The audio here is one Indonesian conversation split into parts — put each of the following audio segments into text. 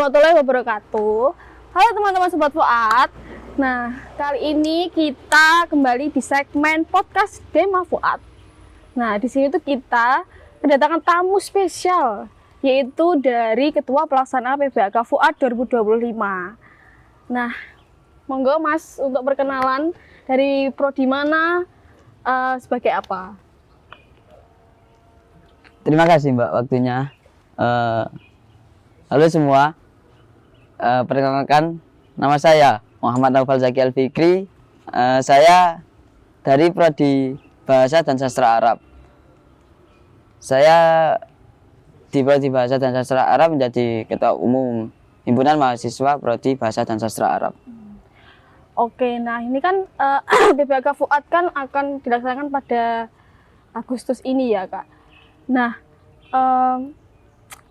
warahmatullahi wabarakatuh. Halo teman-teman Sobat Fuad. Nah, kali ini kita kembali di segmen podcast Dema Fuad. Nah, di sini tuh kita kedatangan tamu spesial, yaitu dari Ketua Pelaksana PBAK Fuad 2025. Nah, monggo Mas untuk perkenalan dari prodi mana, sebagai apa? Terima kasih Mbak waktunya. Halo semua, perkenalkan nama saya Muhammad Naufal Zaki Al-Fikri. Saya dari Prodi Bahasa dan Sastra Arab. Saya di Prodi Bahasa dan Sastra Arab menjadi Ketua Umum Himpunan Mahasiswa Prodi Bahasa dan Sastra Arab. Oke, nah ini kan PBAK Fuad kan akan dilaksanakan pada Agustus ini ya Kak. Nah,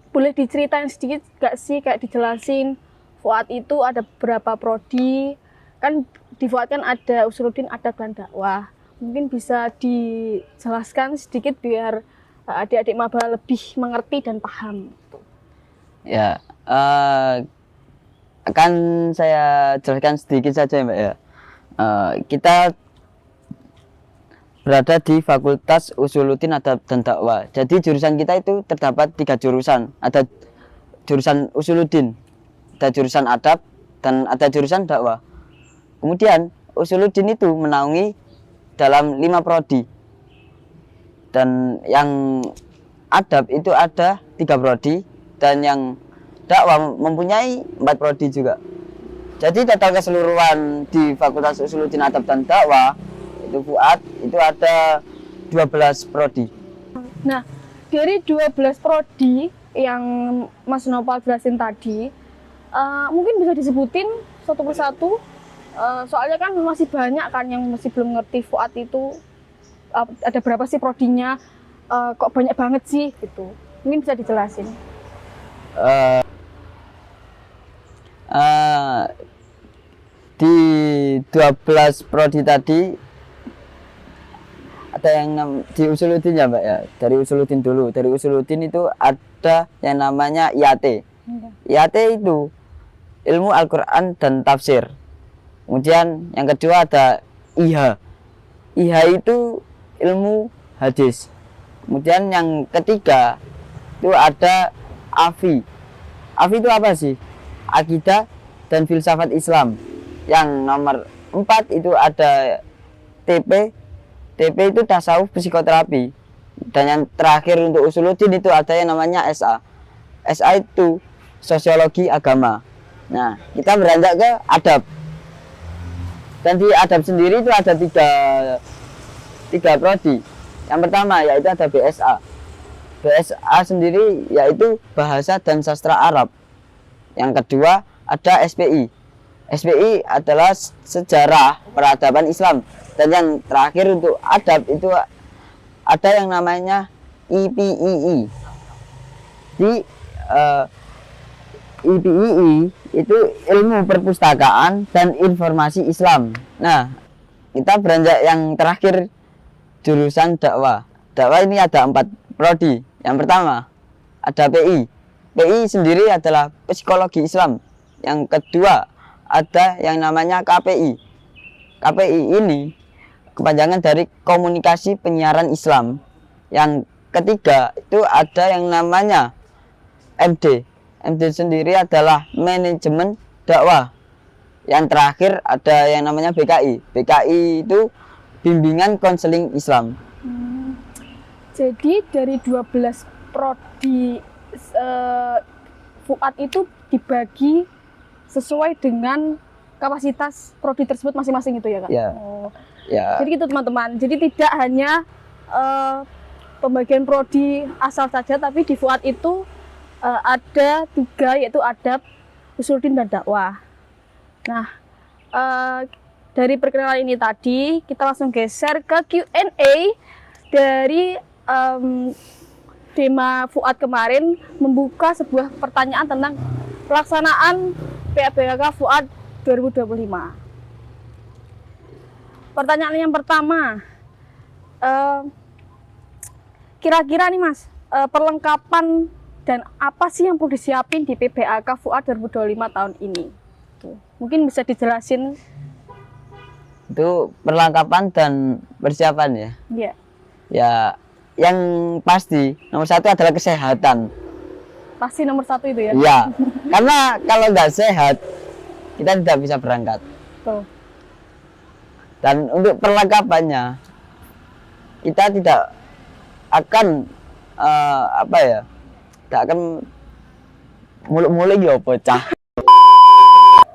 boleh diceritain sedikit gak sih, kayak dijelasin Fuad itu ada berapa prodi? Kan di Fuad kan ada Usuluddin, Adab dan Dakwah. Mungkin bisa dijelaskan sedikit biar adik-adik maba lebih mengerti dan paham. Ya, akan saya jelaskan sedikit saja ya Mbak ya. Kita berada di Fakultas Usuluddin, Adab dan Dakwah. Jadi jurusan kita itu terdapat 3 jurusan. Ada jurusan Usuluddin, ada jurusan Adab, dan ada jurusan Dakwah. Kemudian Usuluddin itu menaungi dalam 5 prodi. Dan yang Adab itu ada 3 prodi, dan yang Dakwah mempunyai 4 prodi juga. Jadi total keseluruhan di Fakultas Usuluddin, Adab dan Dakwah itu Fuad itu ada 12 prodi. Nah, dari 12 prodi yang Mas Nopal jelasin tadi, mungkin bisa disebutin satu persatu, soalnya kan masih banyak kan yang masih belum ngerti Fuad itu ada berapa sih prodinya, kok banyak banget sih gitu. Mungkin bisa dijelasin. Di 12 prodi tadi ada yang di Usuluddin ya Mbak ya. Dari Usuluddin dulu. Dari Usuluddin itu ada yang namanya IAT. IAT itu ilmu Al-Quran dan tafsir. Kemudian yang kedua ada IHA. IHA itu ilmu hadis. Kemudian yang ketiga itu ada AFI. AFI itu apa sih? Akidah dan Filsafat Islam. Yang nomor 4 itu ada TP. TP itu tasawuf psikoterapi. Dan yang terakhir untuk Usuluddin itu ada yang namanya SA. SA itu sosiologi agama. Nah, kita beranjak ke adab. Dan di adab sendiri itu ada tiga prodi. Yang pertama yaitu ada BSA. BSA sendiri yaitu Bahasa dan Sastra Arab. Yang kedua ada SPI. SPI adalah Sejarah Peradaban Islam. Dan yang terakhir untuk adab itu ada yang namanya IPII. Di IPII itu ilmu perpustakaan dan informasi Islam. Nah, kita beranjak yang terakhir jurusan dakwah. Dakwah ini ada 4 prodi. Yang pertama ada PI. PI sendiri adalah psikologi Islam. Yang kedua ada yang namanya KPI. KPI ini kepanjangan dari Komunikasi Penyiaran Islam. Yang ketiga itu ada yang namanya MD. MD sendiri adalah Manajemen Dakwah. Yang terakhir ada yang namanya BKI. BKI itu Bimbingan Konseling Islam. Jadi dari 12 prodi Fuad itu dibagi sesuai dengan kapasitas prodi tersebut masing-masing itu ya Kak? Ya. Oh. Ya. Jadi gitu teman-teman. Jadi tidak hanya pembagian prodi asal saja, tapi di Fuad itu ada 3, yaitu adab, Usuluddin dan dakwah. Nah, dari perkenalan ini tadi kita langsung geser ke Q&A dari Dema Fuad kemarin membuka sebuah pertanyaan tentang pelaksanaan PBAK Fuad 2025. Pertanyaan yang pertama, kira-kira nih Mas, perlengkapan dan apa sih yang perlu disiapin di PBAK Fuad 2025 tahun ini? Tuh. Mungkin bisa dijelasin. Itu perlengkapan dan persiapan ya. Iya. Ya, yang pasti nomor satu adalah kesehatan. Pasti nomor satu itu ya. Ya, karena kalau nggak sehat kita tidak bisa berangkat. Tuh. Dan untuk perlengkapannya kita tidak akan apa ya, tidak akan muluk-muluk ya bocah.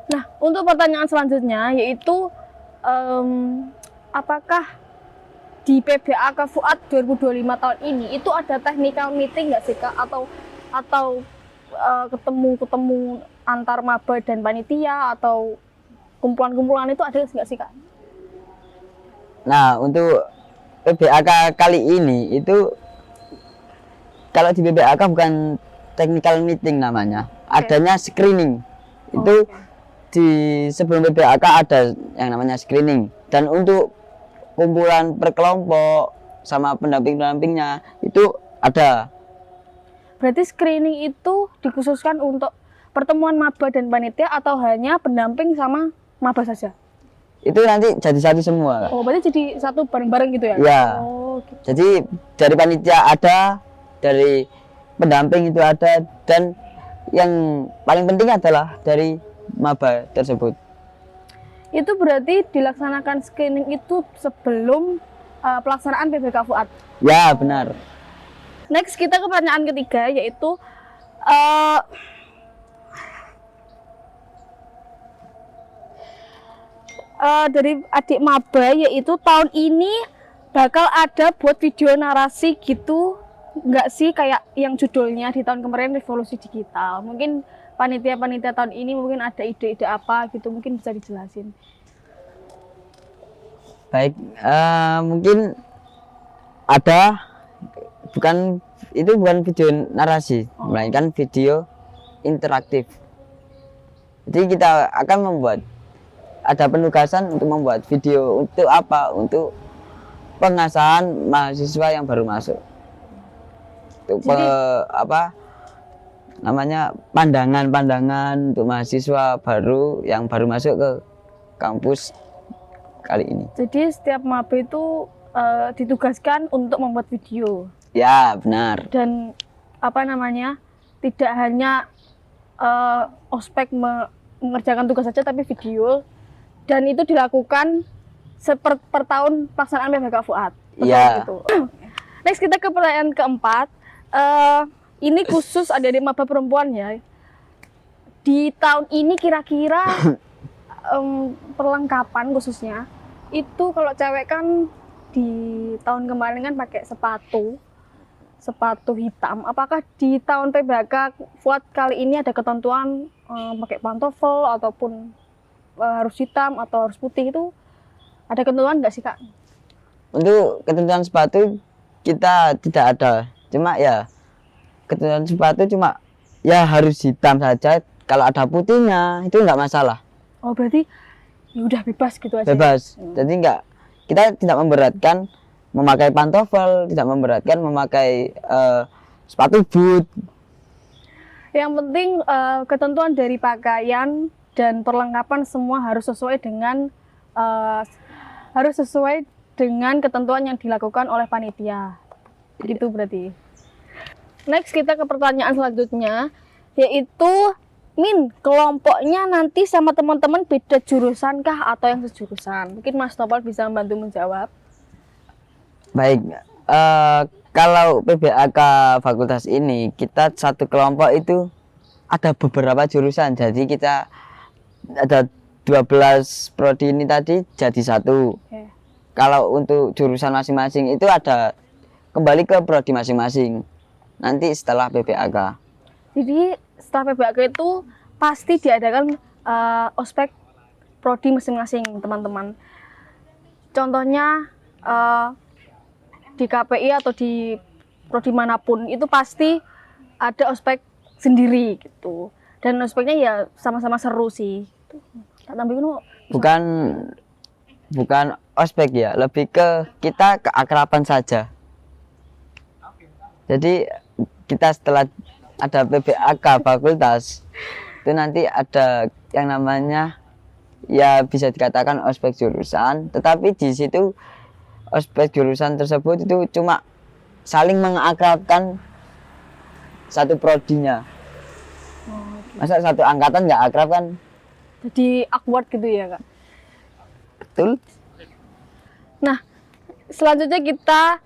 Nah, untuk pertanyaan selanjutnya yaitu apakah di PBAK Fuad 2025 tahun ini itu ada technical meeting nggak sih Kak, atau ketemu antar maba dan panitia atau kumpulan-kumpulan itu ada nggak sih Kak? Nah, untuk PBAK kali ini itu kalau di PBAK bukan technical meeting namanya, adanya screening. Itu di sebelum PBAK ada yang namanya screening, dan untuk kumpulan per kelompok sama pendamping-pendampingnya itu ada. Berarti screening itu dikhususkan untuk pertemuan maba dan panitia atau hanya pendamping sama maba saja? Itu nanti jadi satu semua. Oh, berarti jadi satu bareng-bareng gitu ya? Ya. Oh, gitu. Jadi dari panitia ada, dari pendamping itu ada, dan yang paling penting adalah dari maba tersebut. Itu berarti dilaksanakan screening itu sebelum pelaksanaan PBK Fuad? Ya, benar. Next, kita ke pertanyaan ketiga, yaitu dari adik maba, yaitu tahun ini bakal ada buat video narasi gitu nggak sih, kayak yang judulnya di tahun kemarin Revolusi Digital. Mungkin panitia-panitia tahun ini mungkin ada ide-ide apa gitu, mungkin bisa dijelasin. Baik, mungkin ada, itu bukan video narasi, melainkan video interaktif. Jadi kita akan ada penugasan untuk membuat video untuk apa? Untuk pengasahan mahasiswa yang baru masuk. Untuk pandangan-pandangan untuk mahasiswa baru yang baru masuk ke kampus kali ini. Jadi setiap maba itu ditugaskan untuk membuat video. Ya, benar. Dan tidak hanya ospek mengerjakan tugas saja, tapi video. Dan itu dilakukan per tahun pelaksanaan PBK Fuad. Iya. Gitu. Next, kita ke pertanyaan keempat. Ini khusus ada di maba perempuan ya. Di tahun ini kira-kira perlengkapan khususnya itu, kalau cewek kan di tahun kemarin kan pakai sepatu hitam. Apakah di tahun PBK Fuad kali ini ada ketentuan pakai pantofel ataupun harus hitam atau harus putih, itu ada ketentuan nggak sih Kak? Untuk ketentuan sepatu kita tidak ada, cuma ya ketentuan sepatu cuma ya harus hitam saja. Kalau ada putihnya itu nggak masalah. Oh, berarti ya udah bebas gitu aja. Bebas. Jadi kita tidak memberatkan memakai pantofel, tidak memberatkan memakai sepatu boot. Yang penting ketentuan dari pakaian dan perlengkapan semua harus sesuai dengan ketentuan yang dilakukan oleh panitia. Gitu berarti. Next, kita ke pertanyaan selanjutnya, yaitu kelompoknya nanti sama teman-teman beda jurusan kah atau yang sejurusan? Mungkin Mas Nopal bisa membantu menjawab. Baik, kalau PBAK fakultas ini kita satu kelompok itu ada beberapa jurusan, jadi kita ada 12 prodi ini tadi jadi satu. Okay. Kalau untuk jurusan masing-masing itu ada kembali ke prodi masing-masing nanti setelah PBAK. Jadi setelah PBAK itu pasti diadakan ospek prodi masing-masing teman-teman. Contohnya di KPI atau di prodi manapun itu pasti ada ospek sendiri gitu. Dan ospeknya ya sama-sama seru sih. Bukan ospek ya, lebih ke kita keakraban saja. Jadi kita setelah ada PBAK fakultas itu nanti ada yang namanya ya bisa dikatakan ospek jurusan, tetapi di situ ospek jurusan tersebut itu cuma saling mengakrabkan satu prodinya. Masa satu angkatan nggak akrab kan? Jadi awkward gitu ya Kak. Betul. Nah, selanjutnya kita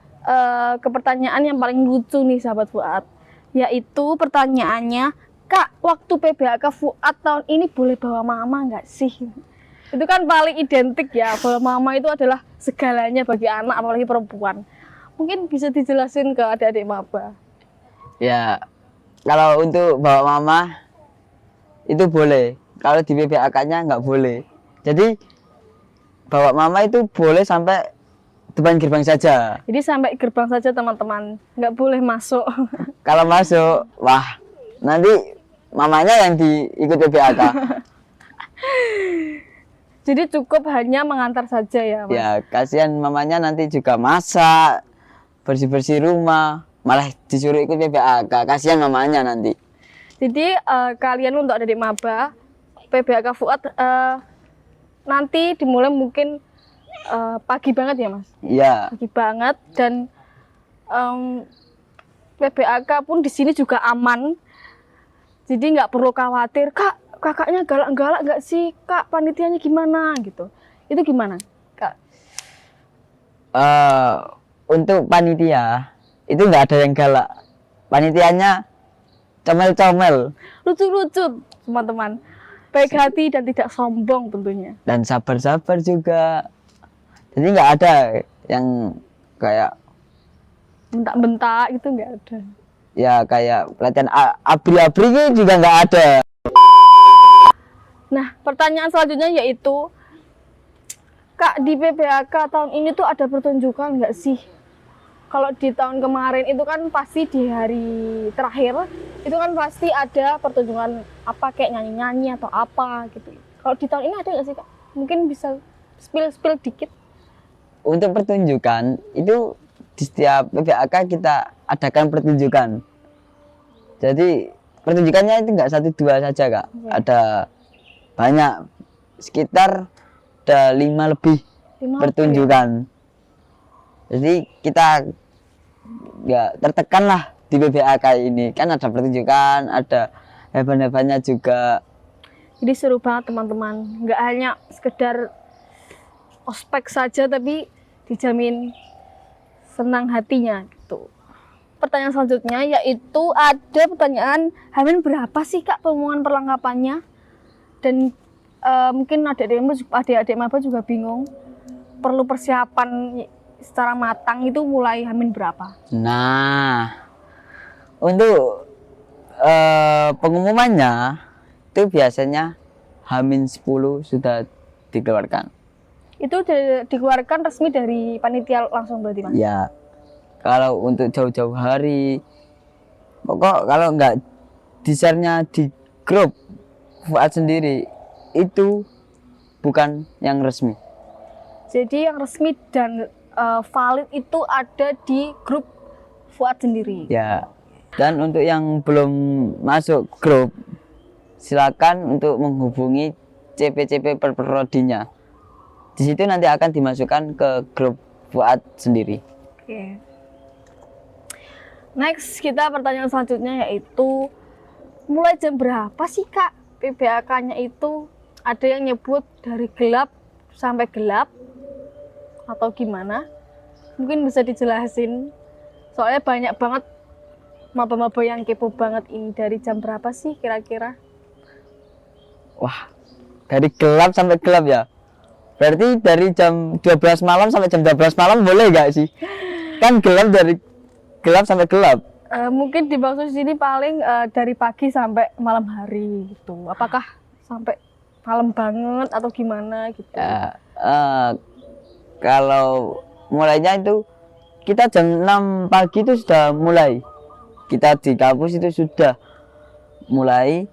ke pertanyaan yang paling lucu nih sahabat Fuad, yaitu pertanyaannya, Kak, waktu PBAK Fuad tahun ini boleh bawa mama nggak sih? Itu kan paling identik ya, bahwa mama itu adalah segalanya bagi anak, apalagi perempuan. Mungkin bisa dijelasin ke adik-adik maba. Ya, kalau untuk bawa mama itu boleh, kalau di PBAK-nya nggak boleh. Jadi bawa mama itu boleh sampai depan gerbang saja. Jadi sampai gerbang saja teman-teman, nggak boleh masuk. Kalau masuk, wah, nanti mamanya yang diikut PBAK. Jadi cukup hanya mengantar saja ya, Mas? Ya, kasihan mamanya nanti juga masak, bersih-bersih rumah, malah disuruh ikut PBAK. Kasihan mamanya nanti. Jadi kalian untuk adik maba, PBAK Fuad nanti dimulai mungkin pagi banget ya Mas? Iya. Pagi banget, dan PBAK pun di sini juga aman. Jadi nggak perlu khawatir, Kak, kakaknya galak-galak nggak sih? Kak, panitianya gimana gitu? Itu gimana, Kak? Untuk panitia itu nggak ada yang galak. Panitianya comel-comel Lucu-lucu, teman-teman. Baik hati dan tidak sombong tentunya. dan sabar-sabar juga. Jadi nggak ada yang kayak Bentak-bentak gitu nggak ada. ya kayak pelatihan abri-abri gitu juga nggak ada. Nah, pertanyaan selanjutnya yaitu, Kak, di PBAK tahun ini tuh ada pertunjukan nggak sih? Kalau di tahun kemarin itu kan pasti di hari terakhir, itu kan pasti ada pertunjukan apa kayak nyanyi-nyanyi atau apa gitu. Kalau di tahun ini ada nggak sih, Kak? Mungkin bisa spill dikit. Untuk pertunjukan itu di setiap PBAK kita adakan pertunjukan. Jadi pertunjukannya itu nggak 1-2 saja Kak. Ya. Ada banyak, sekitar ada 5 lebih 5 pertunjukan. Jadi kita nggak tertekan lah di PBAK ini, kan ada pertunjukan, ada hebat-hebatnya juga. Jadi seru banget teman-teman. Nggak hanya sekedar ospek saja, tapi dijamin senang hatinya gitu. Pertanyaan selanjutnya yaitu ada pertanyaan, Hamin berapa sih Kak pengumuman perlengkapannya? Dan mungkin adik-adik maba juga bingung, perlu persiapan secara matang itu mulai Hamin berapa? Nah, untuk pengumumannya itu biasanya H-10 sudah dikeluarkan. Itu dikeluarkan resmi dari panitia langsung berarti Mas? Ya, kalau untuk jauh-jauh hari, pokok kalau nggak di-share-nya di grup Fuad sendiri, itu bukan yang resmi. Jadi yang resmi dan valid itu ada di grup Fuad sendiri? Ya, dan untuk yang belum masuk grup, silakan untuk menghubungi CP-CP prodinya. Di situ nanti akan dimasukkan ke grup Fuad sendiri. Oke. Next, kita pertanyaan selanjutnya yaitu, mulai jam berapa sih Kak PBAK-nya itu? Ada yang nyebut dari gelap sampai gelap atau gimana? Mungkin bisa dijelasin. Soalnya banyak banget maba-maba yang kepo banget ini, dari jam berapa sih kira-kira? Wah, dari gelap sampai gelap ya? Berarti dari jam 12 malam sampai jam 12 malam boleh nggak sih? Kan gelap dari gelap sampai gelap. Mungkin dimaksud sini paling dari pagi sampai malam hari gitu. Apakah sampai malam banget atau gimana gitu? Ya, kalau mulainya itu kita jam 6 pagi itu sudah mulai. Kita di kampus itu sudah mulai.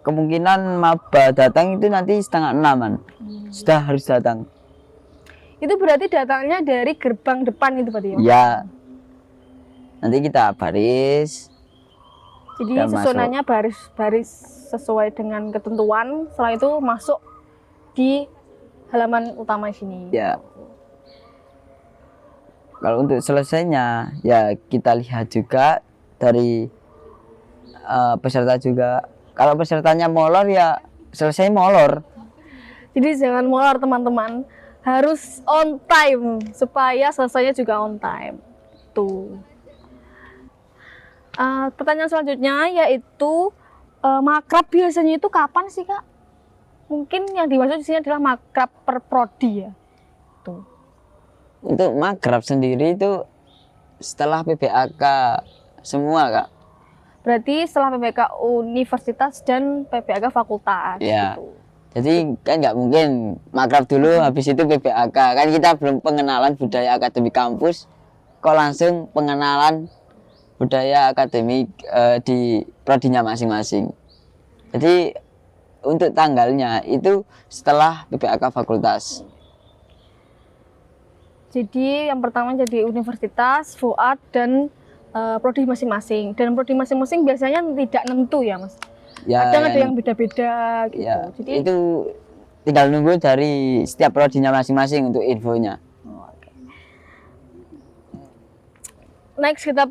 Kemungkinan maba datang itu nanti setengah 6-an. Sudah harus datang. Itu berarti datangnya dari gerbang depan itu berarti ya? Ya. Nanti kita baris. Jadi Dan susunannya baris-baris sesuai dengan ketentuan. Setelah itu masuk di halaman utama sini. Ya. Kalau untuk selesainya ya kita lihat juga dari peserta juga. Kalau pesertanya molor ya selesai molor. Jadi jangan molor teman-teman, harus on time supaya selesainya juga on time. Tuh. Pertanyaan selanjutnya yaitu makrab biasanya itu kapan sih Kak? Mungkin yang dimaksud di sini adalah makrab per prodi ya. Tuh. Untuk makrab sendiri itu setelah PBAK semua Kak. Berarti setelah PBAK universitas dan PBAK fakultas. Ya. Gitu. Jadi kan nggak mungkin makrab dulu habis itu PBAK. Kan kita belum pengenalan budaya akademik kampus, kok langsung pengenalan budaya akademik di prodinya masing-masing. Jadi untuk tanggalnya itu setelah PBAK fakultas. Jadi yang pertama jadi universitas, FUAD dan prodi masing-masing. Dan prodi masing-masing biasanya tidak nentu ya Mas. Ya, Kadang ada yang beda-beda gitu. Ya, Jadi itu tinggal nunggu dari setiap prodinya masing-masing untuk infonya. Oke. Next kita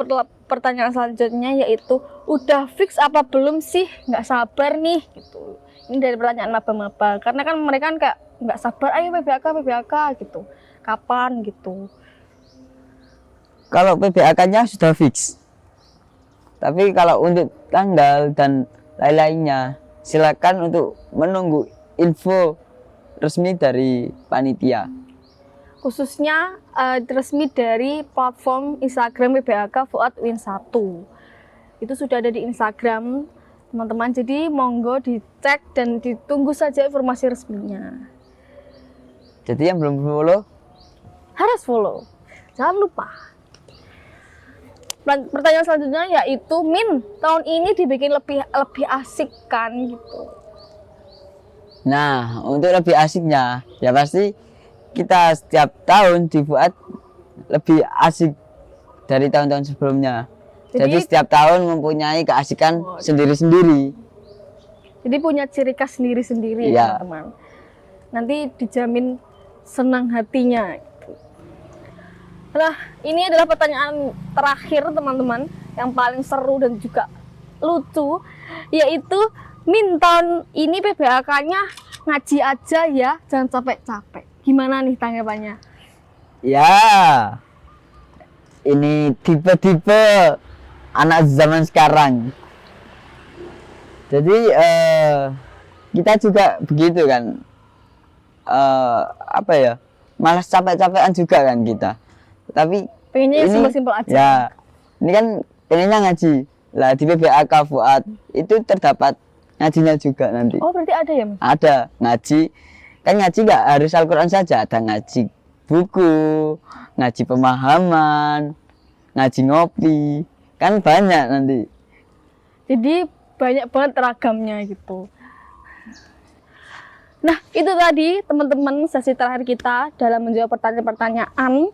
pertanyaan selanjutnya yaitu udah fix apa belum sih? Nggak sabar nih gitu. Ini dari pertanyaan maba-maba karena kan mereka kan kayak nggak sabar, ayo PBAK gitu. Kapan gitu? Kalau PBAK-nya sudah fix. Tapi kalau untuk tanggal dan lain-lainnya silakan untuk menunggu info resmi dari panitia. Khususnya resmi dari platform Instagram PBAK Fuad Win 1. Itu sudah ada di Instagram teman-teman, jadi monggo dicek dan ditunggu saja informasi resminya. Jadi yang belum follow Harus follow, jangan lupa. Pertanyaan selanjutnya yaitu Min, tahun ini dibikin lebih asik kan gitu. Nah, untuk lebih asiknya ya pasti kita setiap tahun dibuat lebih asik dari tahun-tahun sebelumnya. Jadi setiap tahun mempunyai keasikan sendiri-sendiri. Jadi punya ciri khas sendiri-sendiri ya, teman-teman. Nanti dijamin senang hatinya. Nah, ini adalah pertanyaan terakhir teman-teman yang paling seru dan juga lucu, yaitu Min, tahun ini PBAK-nya ngaji aja ya, jangan capek-capek. Gimana nih tanggapannya? Ya, ini tipe-tipe anak zaman sekarang. Jadi kita juga begitu kan, apa ya, malas capek-capekan juga kan kita. Tapi pengennya ini simpel-simpel aja. Ya, ini kan pengennya ngaji. Lah di PBAK Fuad itu terdapat ngajinya juga nanti. Oh, berarti ada ya Mas? Ada ngaji. Kan ngaji nggak harus Al-Quran saja, ada ngaji buku, ngaji pemahaman, ngaji ngopi, kan banyak nanti. Jadi banyak banget ragamnya gitu. Nah, itu tadi teman-teman sesi terakhir kita dalam menjawab pertanyaan-pertanyaan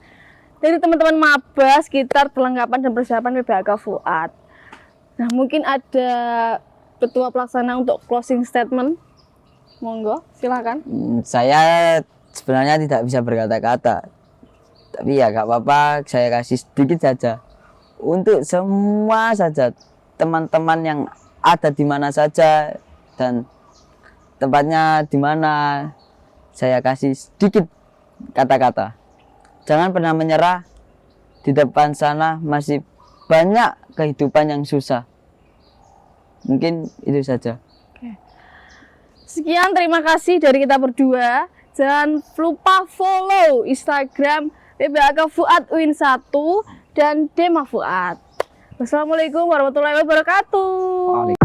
dari teman-teman maba sekitar perlengkapan dan persiapan PBAK Fuad. Nah, mungkin ada ketua pelaksana untuk closing statement. Monggo, silakan. Saya sebenarnya tidak bisa berkata-kata, tapi ya gak apa-apa, saya kasih sedikit saja untuk semua saja teman-teman yang ada di mana saja dan tempatnya di mana. Saya kasih sedikit kata-kata, jangan pernah menyerah, di depan sana masih banyak kehidupan yang susah. Mungkin itu saja. Sekian, terima kasih dari kita berdua. Jangan lupa follow Instagram PBAK Fuad Win 1 dan Dema Fuad. Wassalamualaikum warahmatullahi wabarakatuh.